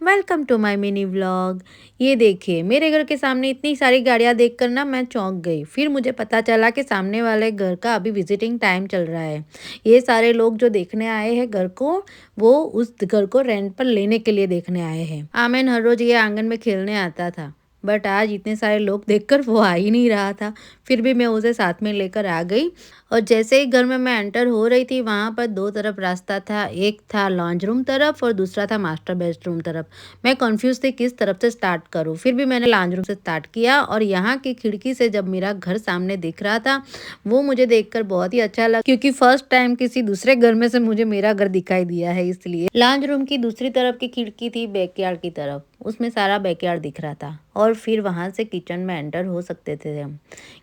Welcome to my mini vlog. ये देखिए मेरे घर के सामने इतनी सारी गाड़ियां देखकर ना मैं चौंक गई। फिर मुझे पता चला कि सामने वाले घर का अभी विजिटिंग टाइम चल रहा है। ये सारे लोग जो देखने आए हैं घर को, वो उस घर को रेंट पर लेने के लिए देखने आए हैं। आमेन हर रोज ये आंगन में खेलने आता था, बट आज इतने सारे लोग देखकर वो आ ही नहीं रहा था। फिर भी मैं उसे साथ में लेकर आ गई। और जैसे ही घर में मैं एंटर हो रही थी, वहां पर दो तरफ रास्ता था। एक था लॉन्च रूम तरफ और दूसरा था मास्टर बेडरूम तरफ। मैं कंफ्यूज थी किस तरफ से स्टार्ट करूं। फिर भी मैंने लॉन्च रूम से स्टार्ट किया और यहाँ की खिड़की से जब मेरा घर सामने दिख रहा था, वो मुझे देखकर बहुत ही अच्छा लगा, क्योंकि फर्स्ट टाइम किसी दूसरे घर में से मुझे मेरा घर दिखाई दिया है। इसलिए लॉन्च रूम की दूसरी तरफ की खिड़की थी बैकयार्ड की तरफ, उसमें सारा बैकयार्ड दिख रहा था। और फिर वहां से किचन में एंटर हो सकते थे हम।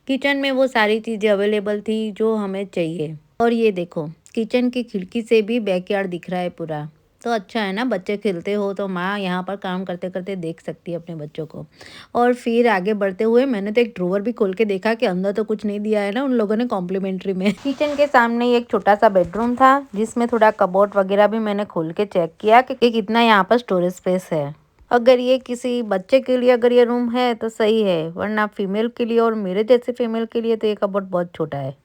किचन में वो सारी चीजें अवेलेबल थी जो हमें चाहिए। और ये देखो, किचन की खिड़की से भी बैकयार्ड दिख रहा है पूरा। तो अच्छा है ना, बच्चे खेलते हो तो माँ यहाँ पर काम करते करते देख सकती है अपने बच्चों को। और फिर आगे बढ़ते हुए मैंने तो एक ड्रोवर भी खोल के देखा कि अंदर तो कुछ नहीं दिया है ना उन लोगों ने कॉम्प्लीमेंट्री में। किचन के सामने ही एक छोटा सा बेडरूम था, जिसमें थोड़ा कबोर्ड वगैरह भी मैंने खोल के चेक किया कि कितना यहाँ पर स्टोरेज स्पेस है। अगर ये किसी बच्चे के लिए अगर ये रूम है तो सही है, वरना फीमेल के लिए और मेरे जैसे फीमेल के लिए तो ये कबोर्ड बहुत छोटा है।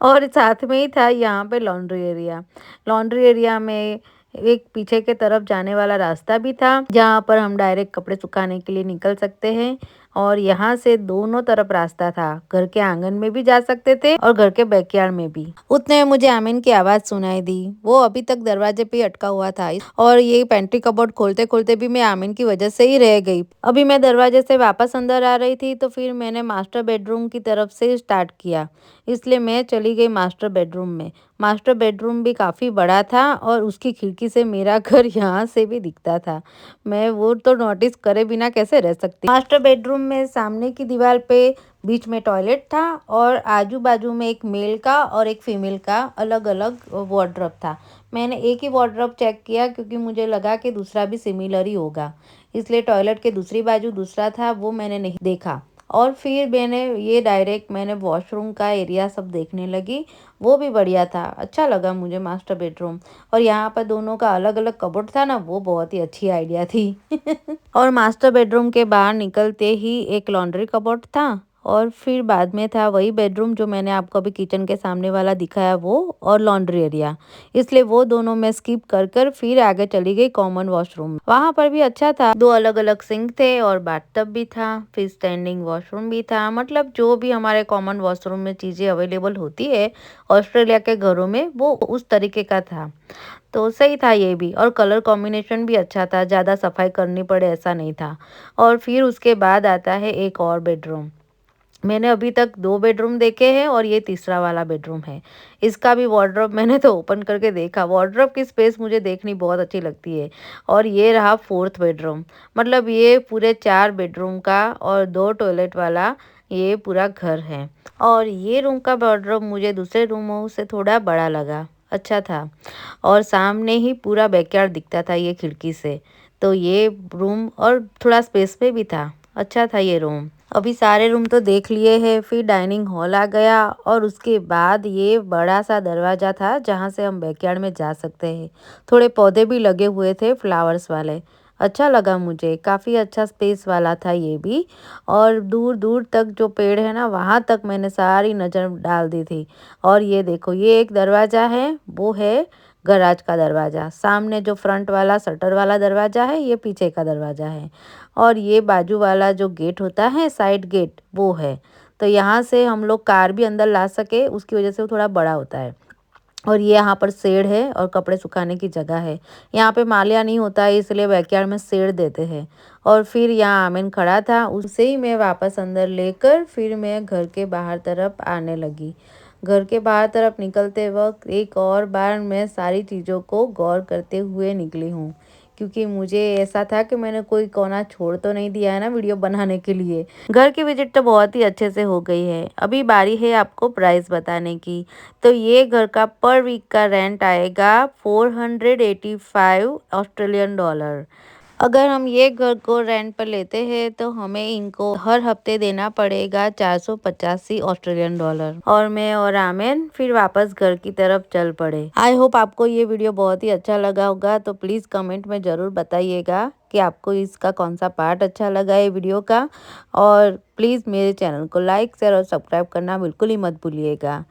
और साथ में ही था यहाँ पे लॉन्ड्री एरिया। लॉन्ड्री एरिया में एक पीछे के तरफ जाने वाला रास्ता भी था, जहाँ पर हम डायरेक्ट कपड़े सुखाने के लिए निकल सकते हैं। और यहाँ से दोनों तरफ रास्ता था, घर के आंगन में भी जा सकते थे और घर के बैकयार्ड में भी। उतने में मुझे आमिन की आवाज सुनाई दी। वो अभी तक दरवाजे पे ही अटका हुआ था और ये पेंट्री कबोर्ड खोलते खोलते भी मैं आमिन की वजह से ही रह गई। अभी मैं दरवाजे से वापस अंदर आ रही थी तो फिर मैंने मास्टर बेडरूम की तरफ से स्टार्ट किया, इसलिए मैं चली गई मास्टर बेडरूम में। मास्टर बेडरूम भी काफ़ी बड़ा था और उसकी खिड़की से मेरा घर यहाँ से भी दिखता था। मैं वो तो नोटिस करे बिना कैसे रह सकती। मास्टर बेडरूम में सामने की दीवार पे बीच में टॉयलेट था और आजू बाजू में एक मेल का और एक फीमेल का अलग अलग वार्डरोब था। मैंने एक ही वार्डरोब चेक किया क्योंकि मुझे लगा कि दूसरा भी सिमिलर ही होगा, इसलिए टॉयलेट के दूसरी बाजू दूसरा था वो मैंने नहीं देखा। और फिर मैंने वॉशरूम का एरिया सब देखने लगी। वो भी बढ़िया था, अच्छा लगा मुझे मास्टर बेडरूम। और यहाँ पर दोनों का अलग अलग कबोर्ड था ना, वो बहुत ही अच्छी आइडिया थी। और मास्टर बेडरूम के बाहर निकलते ही एक लॉन्ड्री कबोर्ड था और फिर बाद में था वही बेडरूम जो मैंने आपको अभी किचन के सामने वाला दिखाया, वो और लॉन्ड्री एरिया। इसलिए वो दोनों मैं स्किप कर कर फिर आगे चली गई कॉमन वॉशरूम। वहां पर भी अच्छा था, दो अलग अलग सिंक थे और बाथटब भी था, फिर स्टैंडिंग वॉशरूम भी था। मतलब जो भी हमारे कॉमन वॉशरूम में चीजें अवेलेबल होती है ऑस्ट्रेलिया के घरों में, वो उस तरीके का था। तो सही था ये भी, और कलर कॉम्बिनेशन भी अच्छा था, ज़्यादा सफाई करनी पड़े ऐसा नहीं था। और फिर उसके बाद आता है एक और बेडरूम। मैंने अभी तक दो बेडरूम देखे हैं और ये तीसरा वाला बेडरूम है। इसका भी वार्डरोब मैंने तो ओपन करके देखा, वार्डरोब की स्पेस मुझे देखनी बहुत अच्छी लगती है। और ये रहा फोर्थ बेडरूम। मतलब ये पूरे चार बेडरूम का और दो टॉयलेट वाला ये पूरा घर है। और ये रूम का वार्डरोब मुझे दूसरे रूमों से थोड़ा बड़ा लगा, अच्छा था। और सामने ही पूरा बैकयार्ड दिखता था ये खिड़की से। तो ये रूम और थोड़ा स्पेस में भी था, अच्छा था ये रूम। अभी सारे रूम तो देख लिए हैं, फिर डाइनिंग हॉल आ गया और उसके बाद ये बड़ा सा दरवाजा था जहाँ से हम बैकयार्ड में जा सकते हैं। थोड़े पौधे भी लगे हुए थे फ्लावर्स वाले, अच्छा लगा मुझे, काफ़ी अच्छा स्पेस वाला था ये भी। और दूर दूर तक जो पेड़ है ना, वहाँ तक मैंने सारी नज़र डाल दी थी। और ये देखो, ये एक दरवाज़ा है, वो है गराज का दरवाज़ा। सामने जो फ्रंट वाला शटर वाला दरवाज़ा है, ये पीछे का दरवाज़ा है। और ये बाजू वाला जो गेट होता है, साइड गेट, वो है। तो यहाँ से हम लोग कार भी अंदर ला सके, उसकी वजह से वो थोड़ा बड़ा होता है। और ये यहाँ पर शेड है और कपड़े सुखाने की जगह है। यहाँ पे मालिया नहीं होता है, इसलिए बैकयार्ड में शेड देते हैं। और फिर यहाँ आमिन खड़ा था, उसे ही मैं वापस अंदर लेकर फिर मैं घर के बाहर तरफ आने लगी। घर के बाहर तरफ निकलते वक्त एक और बार मैं सारी चीज़ों को गौर करते हुए निकली हूँ, क्योंकि मुझे ऐसा था कि मैंने कोई कोना छोड़ तो नहीं दिया है ना वीडियो बनाने के लिए। घर की विजिट तो बहुत ही अच्छे से हो गई है। अभी बारी है आपको प्राइस बताने की। तो ये घर का पर वीक का रेंट आएगा 485 ऑस्ट्रेलियन डॉलर। अगर हम ये घर को रेंट पर लेते हैं तो हमें इनको हर हफ्ते देना पड़ेगा 485 ऑस्ट्रेलियन डॉलर। और मैं और आमेन फिर वापस घर की तरफ चल पड़े। आई होप आपको ये वीडियो बहुत ही अच्छा लगा होगा, तो प्लीज़ कमेंट में ज़रूर बताइएगा कि आपको इसका कौन सा पार्ट अच्छा लगा है वीडियो का। और प्लीज़ मेरे चैनल को लाइक शेयर और सब्सक्राइब करना बिल्कुल ही मत भूलिएगा।